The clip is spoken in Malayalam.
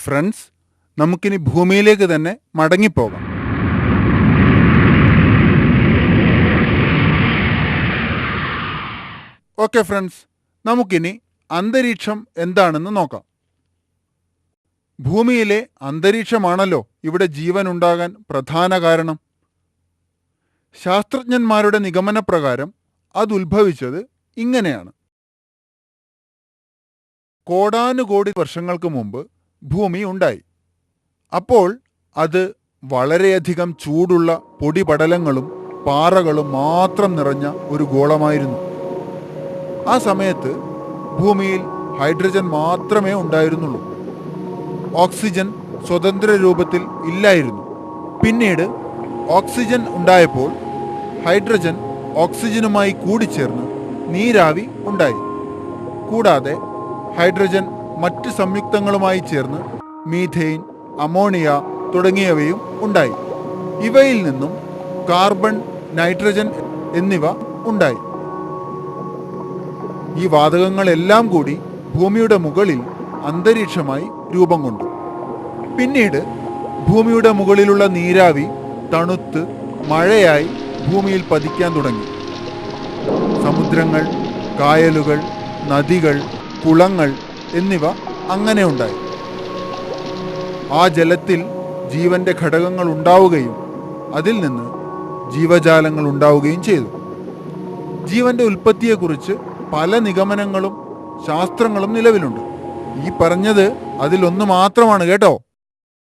ഫ്രണ്ട്സ്, നമുക്കിനി ഭൂമിയിലേക്ക് തന്നെ മടങ്ങിപ്പോകാം. ഓക്കെ ഫ്രണ്ട്സ്, നമുക്കിനി അന്തരീക്ഷം എന്താണെന്ന് നോക്കാം. ഭൂമിയിലെ അന്തരീക്ഷമാണല്ലോ ഇവിടെ ജീവൻ ഉണ്ടാകാൻ പ്രധാന കാരണം. ശാസ്ത്രജ്ഞന്മാരുടെ നിഗമനപ്രകാരം അത് ഉത്ഭവിച്ചത് ഇങ്ങനെയാണ്. കോടാനുകോടി വർഷങ്ങൾക്ക് മുമ്പ് ഭൂമി ഉണ്ടായി. അപ്പോൾ അത് വളരെയധികം ചൂടുള്ള പൊടിപടലങ്ങളും പാറകളും മാത്രം നിറഞ്ഞ ഒരു ഗോളമായിരുന്നു. ആ സമയത്ത് ഭൂമിയിൽ ഹൈഡ്രജൻ മാത്രമേ ഉണ്ടായിരുന്നുള്ളൂ. ഓക്സിജൻ സ്വതന്ത്ര രൂപത്തിൽ ഇല്ലായിരുന്നു. പിന്നീട് ഓക്സിജൻ ഉണ്ടായപ്പോൾ ഹൈഡ്രജൻ ഓക്സിജനുമായി കൂടിച്ചേർന്ന് നീരാവി ഉണ്ടായി. കൂടാതെ ഹൈഡ്രജൻ മറ്റ് സംയുക്തങ്ങളുമായി ചേർന്ന് മീഥെയ്ൻ, അമോണിയ തുടങ്ങിയവയും ഉണ്ടായി. ഇവയിൽ നിന്നും കാർബൺ, നൈട്രജൻ എന്നിവ ഉണ്ടായി. ഈ വാതകങ്ങളെല്ലാം കൂടി ഭൂമിയുടെ മുകളിൽ അന്തരീക്ഷമായി രൂപം കൊണ്ടു. പിന്നീട് ഭൂമിയുടെ മുകളിലുള്ള നീരാവി തണുത്ത് മഴയായി ഭൂമിയിൽ പതിക്കാൻ തുടങ്ങി. സമുദ്രങ്ങൾ, കായലുകൾ, നദികൾ, കുളങ്ങൾ എന്നിവ അങ്ങനെ ഉണ്ടായി. ആ ജലത്തിൽ ജീവന്റെ ഘടകങ്ങൾ ഉണ്ടാവുകയും അതിൽ നിന്ന് ജീവജാലങ്ങൾ ഉണ്ടാവുകയും ചെയ്തു. ജീവന്റെ ഉൽപ്പത്തിയെക്കുറിച്ച് പല നിഗമനങ്ങളും ശാസ്ത്രങ്ങളും നിലവിലുണ്ട്. ഈ പറഞ്ഞത് അതിലൊന്ന് മാത്രമാണ് കേട്ടോ.